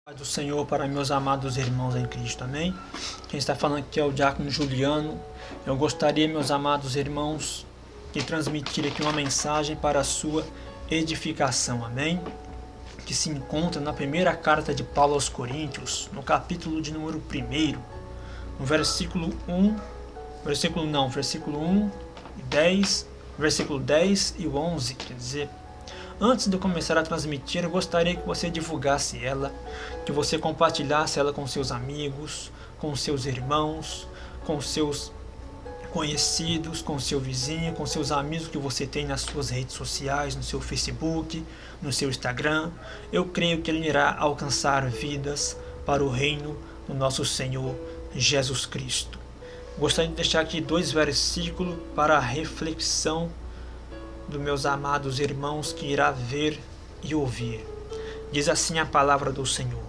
Paz do Senhor para meus amados irmãos em Cristo, amém? Quem está falando aqui é o Diácono Juliano. Eu gostaria, meus amados irmãos, de transmitir aqui uma mensagem para a sua edificação, amém? Que se encontra na primeira carta de Paulo aos Coríntios, no capítulo de número 1, no versículo 1 e 10, versículo 10 e 11, quer dizer, antes de eu começar a transmitir, eu gostaria que você divulgasse ela, que você compartilhasse ela com seus amigos, com seus irmãos, com seus conhecidos, com seu vizinho, com seus amigos que você tem nas suas redes sociais, no seu Facebook, no seu Instagram. Eu creio que ele irá alcançar vidas para o reino do nosso Senhor Jesus Cristo. Gostaria de deixar aqui 2 versículos para a reflexão dos meus amados irmãos que irá ver e ouvir. Diz assim a palavra do Senhor.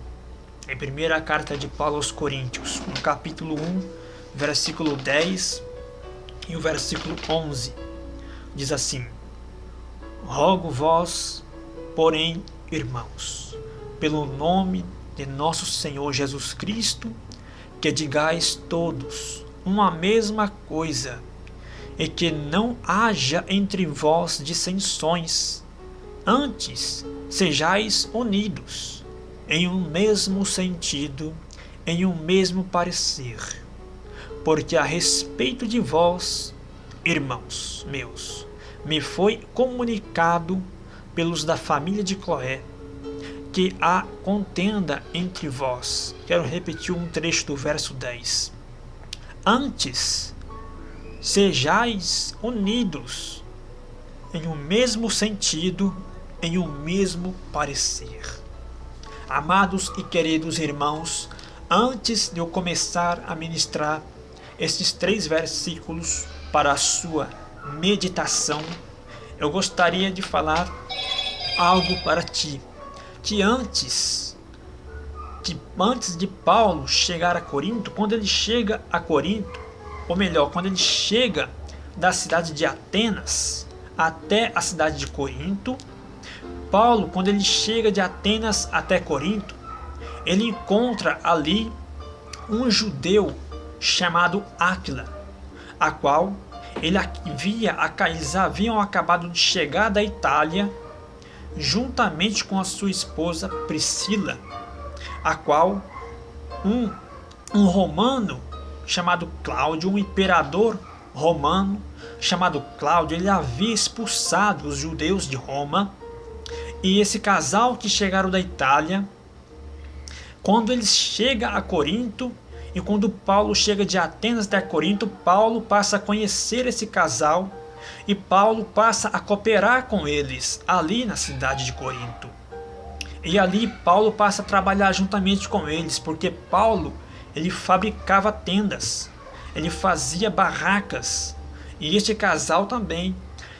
Em primeira carta de Paulo aos Coríntios, no capítulo 1, versículo 10 e o versículo 11. Diz assim: Rogo vós, porém, irmãos, pelo nome de nosso Senhor Jesus Cristo, que digais todos uma mesma coisa, e que não haja entre vós dissensões, antes sejais unidos, em um mesmo sentido, em um mesmo parecer. Porque a respeito de vós, irmãos meus, me foi comunicado pelos da família de Cloé, que há contenda entre vós. Quero repetir um trecho do verso 10. Antes sejais unidos em um mesmo sentido, em um mesmo parecer. Amados e queridos irmãos, antes de eu começar a ministrar estes 3 versículos para a sua meditação, eu gostaria de falar algo para ti, que antes de Paulo chegar a Corinto, quando ele chega a Corinto, ou melhor, quando ele chega da cidade de Atenas até a cidade de Corinto, Paulo, quando ele chega de Atenas até Corinto, ele encontra ali um judeu chamado Áquila, a qual eles haviam acabado de chegar da Itália, juntamente com a sua esposa Priscila, a qual um romano chamado Cláudio, um imperador romano chamado Cláudio, ele havia expulsado os judeus de Roma. E esse casal que chegaram da Itália, quando eles chegam a Corinto, e quando Paulo chega de Atenas até Corinto, Paulo passa a conhecer esse casal e Paulo passa a cooperar com eles ali na cidade de Corinto. E ali Paulo passa a trabalhar juntamente com eles, porque Paulo ele fabricava tendas, ele fazia barracas, e este casal também.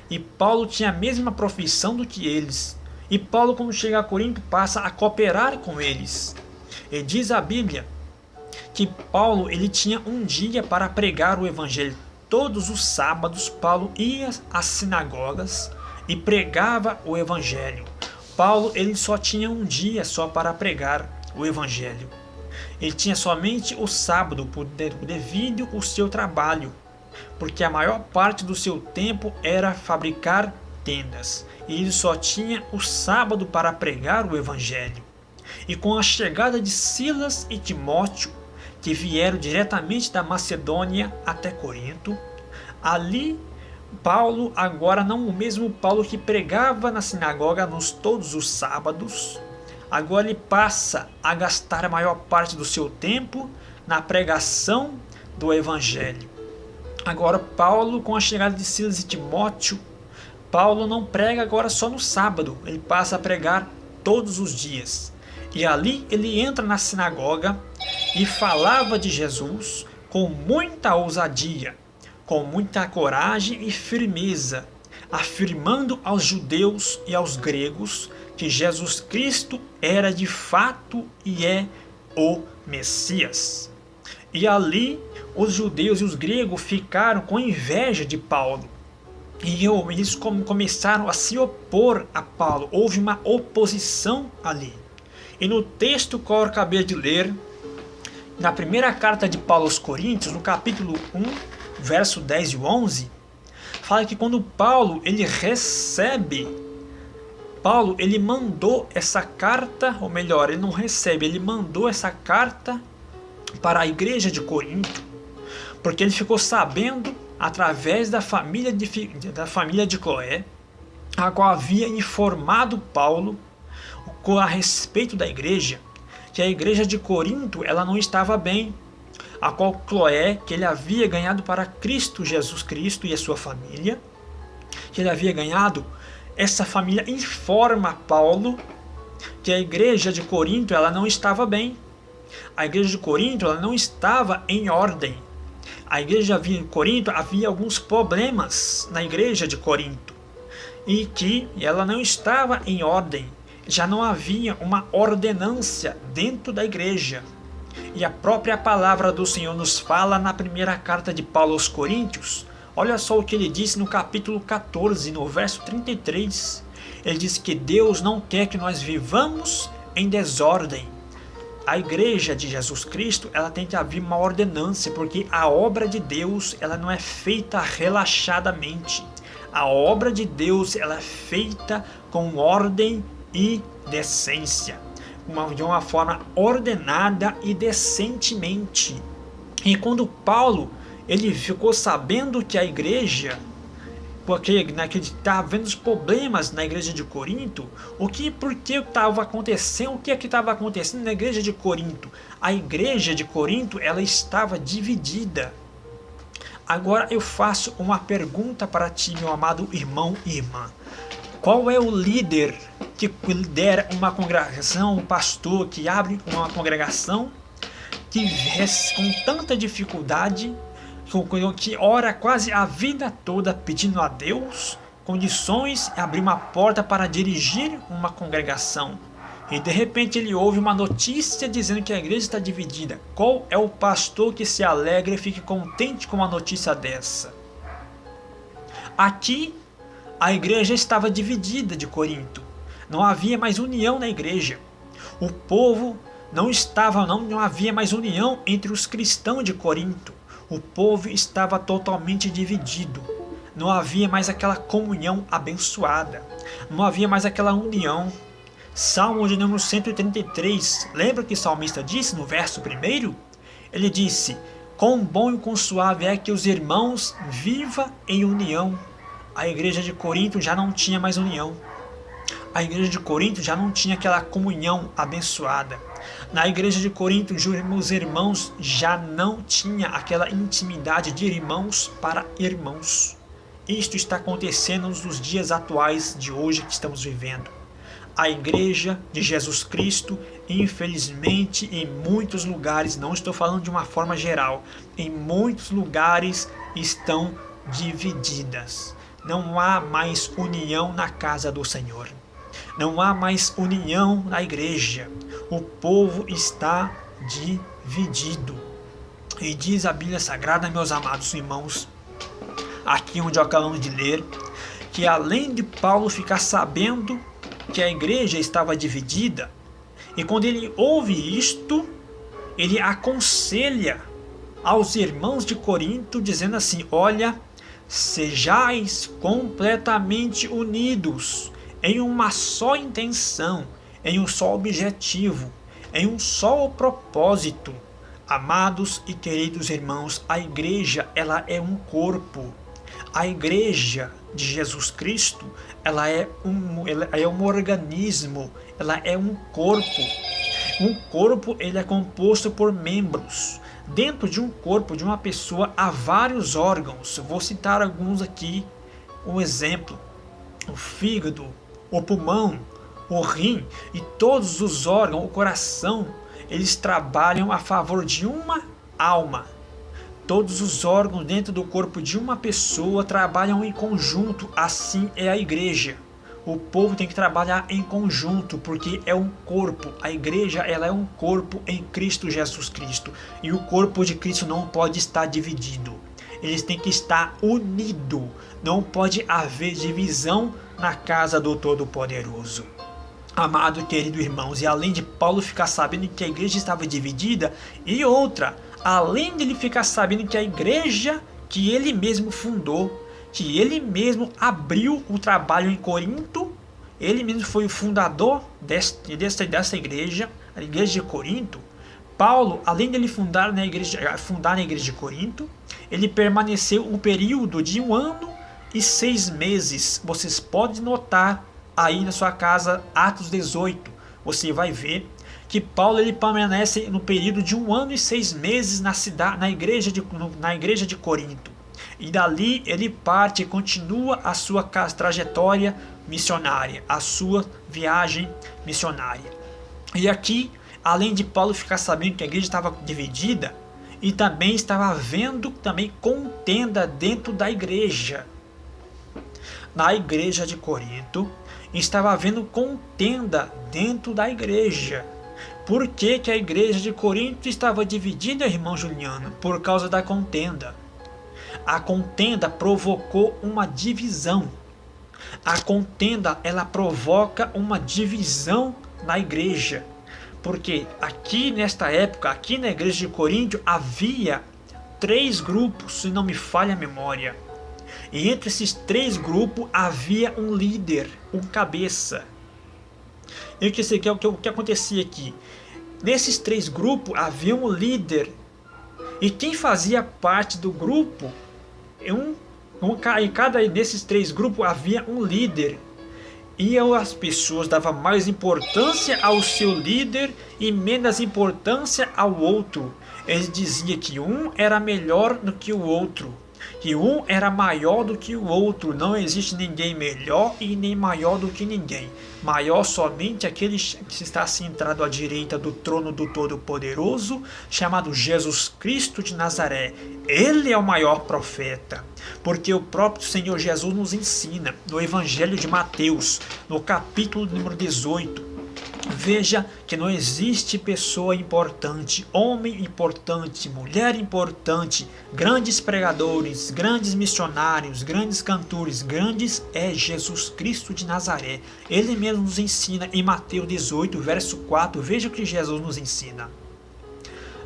E Paulo tinha a mesma profissão do que eles. E Paulo, quando chega a Corinto, passa a cooperar com eles. E diz a Bíblia que Paulo ele tinha um dia para pregar o evangelho. Todos os sábados Paulo ia às sinagogas e pregava o evangelho. Paulo ele só tinha um dia só para pregar o evangelho. Ele tinha somente o sábado devido ao seu trabalho, porque a maior parte do seu tempo era fabricar tendas, e ele só tinha o sábado para pregar o evangelho. E com a chegada de Silas e Timóteo, que vieram diretamente da Macedônia até Corinto, ali Paulo, agora não o mesmo Paulo que pregava na sinagoga todos os sábados, agora ele passa a gastar a maior parte do seu tempo na pregação do evangelho. Agora Paulo, com a chegada de Silas e Timóteo, Paulo não prega agora só no sábado, ele passa a pregar todos os dias. E ali ele entra na sinagoga e falava de Jesus com muita ousadia, com muita coragem e firmeza, afirmando aos judeus e aos gregos que Jesus Cristo era de fato e é o Messias. E ali os judeus e os gregos ficaram com inveja de Paulo. E eles começaram a se opor a Paulo. Houve uma oposição ali. E no texto que eu acabei de ler, na primeira carta de Paulo aos Coríntios, no capítulo 1, verso 10 e 11, fala que quando Paulo ele mandou essa carta, ou melhor, ele não recebe, ele mandou essa carta para a igreja de Corinto, porque ele ficou sabendo, através da família de Cloé, a qual havia informado Paulo a respeito da igreja, que a igreja de Corinto ela não estava bem, a qual Cloé, que ele havia ganhado para Cristo Jesus Cristo e a sua família, que ele havia ganhado, essa família informa Paulo que a igreja de Corinto ela não estava bem. A igreja de Corinto ela não estava em ordem. A igreja de Corinto havia alguns problemas na igreja de Corinto e que ela não estava em ordem. Já não havia uma ordenância dentro da igreja. E a própria palavra do Senhor nos fala na primeira carta de Paulo aos Coríntios. Olha só o que ele disse no capítulo 14, no verso 33. Ele diz que Deus não quer que nós vivamos em desordem. A igreja de Jesus Cristo, ela tem que haver uma ordenância, porque a obra de Deus, ela não é feita relaxadamente. A obra de Deus, ela é feita com ordem e decência, de uma forma ordenada e decentemente. E quando Paulo ele ficou sabendo que a igreja, porque estava havendo os problemas na igreja de Corinto, o que estava acontecendo na igreja de Corinto? A igreja de Corinto ela estava dividida. Agora eu faço uma pergunta para ti, meu amado irmão e irmã. Qual é o líder que lidera uma congregação, um pastor que abre uma congregação que com tanta dificuldade, que ora quase a vida toda pedindo a Deus condições e abrir uma porta para dirigir uma congregação? E de repente ele ouve uma notícia dizendo que a igreja está dividida. Qual é o pastor que se alegra e fique contente com uma notícia dessa? Aqui a igreja estava dividida de Corinto. Não havia mais união na igreja. O povo não havia mais união entre os cristãos de Corinto. O povo estava totalmente dividido. Não havia mais aquela comunhão abençoada. Não havia mais aquela união. Salmo de número 133. Lembra que o salmista disse no verso 1? Ele disse: quão bom e quão suave é que os irmãos vivam em união. A igreja de Corinto já não tinha mais união. A igreja de Corinto já não tinha aquela comunhão abençoada. Na igreja de Corinto, os irmãos já não tinham aquela intimidade de irmãos para irmãos. Isto está acontecendo nos dias atuais de hoje que estamos vivendo. A igreja de Jesus Cristo, infelizmente, em muitos lugares, não estou falando de uma forma geral, em muitos lugares estão divididas. Não há mais união na casa do Senhor. Não há mais união na igreja. O povo está dividido. E diz a Bíblia Sagrada, meus amados irmãos, aqui onde eu acabamos de ler, que além de Paulo ficar sabendo que a igreja estava dividida, e quando ele ouve isto, ele aconselha aos irmãos de Corinto, dizendo assim: olha, sejais completamente unidos em uma só intenção, em um só objetivo, em um só propósito. Amados e queridos irmãos, a igreja ela é um corpo. A igreja de Jesus Cristo ela é um organismo, ela é um corpo. Um corpo ele é composto por membros. Dentro de um corpo de uma pessoa há vários órgãos. Eu vou citar alguns aqui. Um exemplo: o fígado, o pulmão, o rim e todos os órgãos, o coração, eles trabalham a favor de uma alma. Todos os órgãos dentro do corpo de uma pessoa trabalham em conjunto. Assim é a igreja. O povo tem que trabalhar em conjunto, porque é um corpo. A igreja ela é um corpo em Cristo Jesus Cristo. E o corpo de Cristo não pode estar dividido. Eles têm que estar unidos. Não pode haver divisão na casa do Todo-Poderoso. amado e querido irmãos, e além de Paulo ficar sabendo que a igreja estava dividida, e outra, além de ele ficar sabendo que a igreja que ele mesmo fundou, que ele mesmo abriu o trabalho em Corinto, ele mesmo foi o fundador dessa igreja, a igreja de Corinto. Paulo, além de ele fundar na igreja de Corinto, ele permaneceu um período de 1 ano e 6 meses. Vocês podem notar aí na sua casa, Atos 18, você vai ver que Paulo ele permanece no período de 1 ano e 6 meses na igreja de Corinto. E dali ele parte e continua a sua trajetória missionária, a sua viagem missionária. E aqui, além de Paulo ficar sabendo que a igreja estava dividida, e também estava havendo contenda dentro da igreja. Na igreja de Corinto, estava havendo contenda dentro da igreja. Por que a igreja de Corinto estava dividida, irmão Juliano? Por causa da contenda. A contenda provocou uma divisão. A contenda, ela provoca uma divisão na igreja. Porque aqui nesta época, aqui na igreja de Corinto, havia 3 grupos, se não me falha a memória. E entre esses 3 grupos havia um líder, um cabeça. E o que acontecia aqui? Nesses 3 grupos havia um líder. E quem fazia parte do grupo, em cada desses 3 grupos havia um líder. E as pessoas davam mais importância ao seu líder e menos importância ao outro. Eles diziam que um era melhor do que o outro, que um era maior do que o outro. Não existe ninguém melhor e nem maior do que ninguém. Maior somente aquele que está sentado à direita do trono do Todo-Poderoso, chamado Jesus Cristo de Nazaré. Ele é o maior profeta, porque o próprio Senhor Jesus nos ensina no Evangelho de Mateus, no capítulo número 18. Veja que não existe pessoa importante, homem importante, mulher importante, grandes pregadores, grandes missionários, grandes cantores, grandes é Jesus Cristo de Nazaré. Ele mesmo nos ensina em Mateus 18, verso 4, veja o que Jesus nos ensina.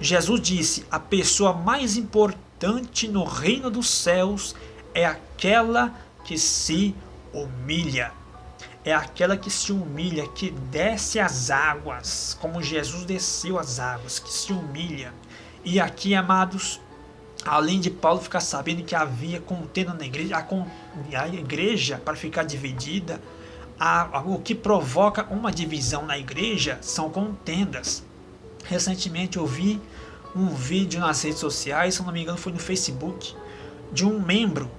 Jesus disse: a pessoa mais importante no reino dos céus é aquela que se humilha. É aquela que se humilha, que desce as águas, como Jesus desceu as águas, que se humilha. E aqui, amados, além de Paulo ficar sabendo que havia contenda na igreja, a igreja, para ficar dividida, o que provoca uma divisão na igreja são contendas. Recentemente eu vi um vídeo nas redes sociais, se não me engano foi no Facebook, de um membro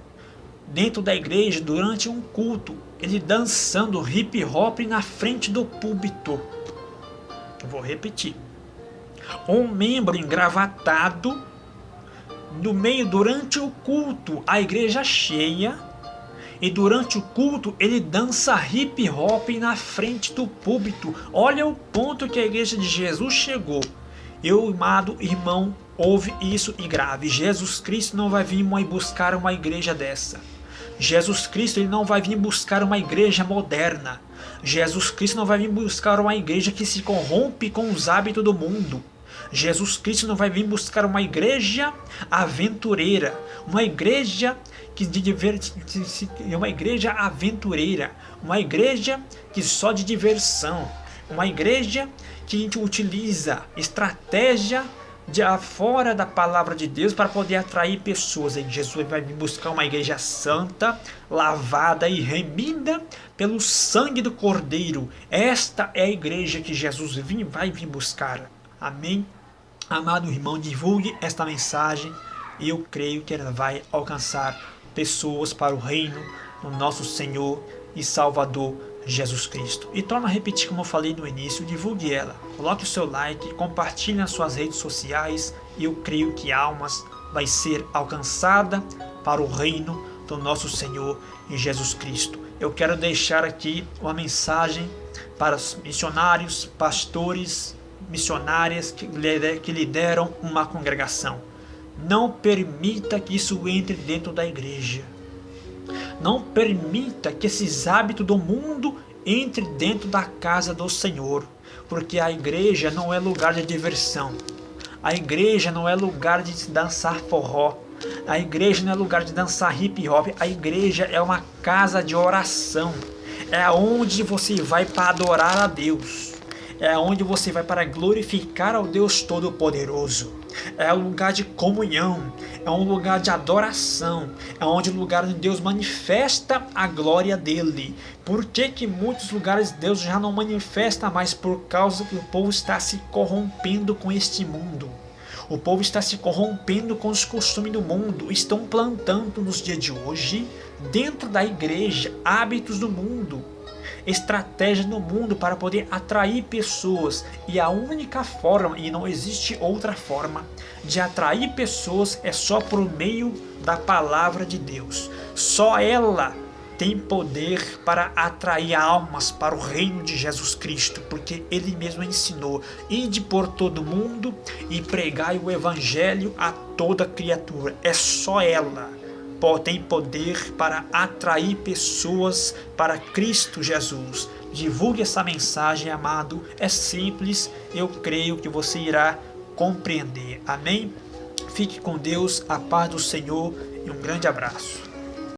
dentro da igreja durante um culto, ele dançando hip hop na frente do púlpito. Eu vou repetir. Um membro engravatado no meio durante o culto, a igreja cheia, e durante o culto ele dança hip hop na frente do púlpito. Olha o ponto que a igreja de Jesus chegou. Eu, amado irmão, ouve isso e grave. Jesus Cristo não vai vir buscar uma igreja dessa. Jesus Cristo ele não vai vir buscar uma igreja moderna. Jesus Cristo não vai vir buscar uma igreja que se corrompe com os hábitos do mundo. Jesus Cristo não vai vir buscar uma igreja aventureira, uma igreja uma igreja aventureira, uma igreja que só de diversão, uma igreja que utiliza estratégia fora da palavra de Deus para poder atrair pessoas. E Jesus vai vir buscar uma igreja santa, lavada e remida pelo sangue do Cordeiro. Esta é a igreja que Jesus vai vir buscar. Amém? Amado irmão, divulgue esta mensagem e eu creio que ela vai alcançar pessoas para o reino do nosso Senhor e Salvador Jesus Cristo. E torno a repetir como eu falei no início, divulgue ela, coloque o seu like, compartilhe nas suas redes sociais e eu creio que almas vai ser alcançada para o reino do nosso Senhor e Jesus Cristo. Eu quero deixar aqui uma mensagem para os missionários, pastores, missionárias que lideram uma congregação. Não permita que isso entre dentro da igreja. Não permita que esses hábitos do mundo Entre dentro da casa do Senhor, porque a igreja não é lugar de diversão. A igreja não é lugar de dançar forró. A igreja não é lugar de dançar hip hop. A igreja é uma casa de oração. É onde você vai para adorar a Deus. É onde você vai para glorificar ao Deus Todo-Poderoso. É um lugar de comunhão, é um lugar de adoração, é onde o lugar onde Deus manifesta a glória dele. Por que muitos lugares Deus já não manifesta mais? Por causa que o povo está se corrompendo com este mundo. O povo está se corrompendo com os costumes do mundo. Estão plantando nos dias de hoje, dentro da igreja, hábitos do mundo, estratégia no mundo para poder atrair pessoas. E a única forma, e não existe outra forma, de atrair pessoas é só por meio da palavra de Deus. Só ela tem poder para atrair almas para o reino de Jesus Cristo, porque ele mesmo ensinou: ide por todo mundo e pregai o evangelho a toda criatura. É só ela tem poder para atrair pessoas para Cristo Jesus. Divulgue essa mensagem, amado. É simples, eu creio que você irá compreender. Amém? Fique com Deus, a paz do Senhor e um grande abraço.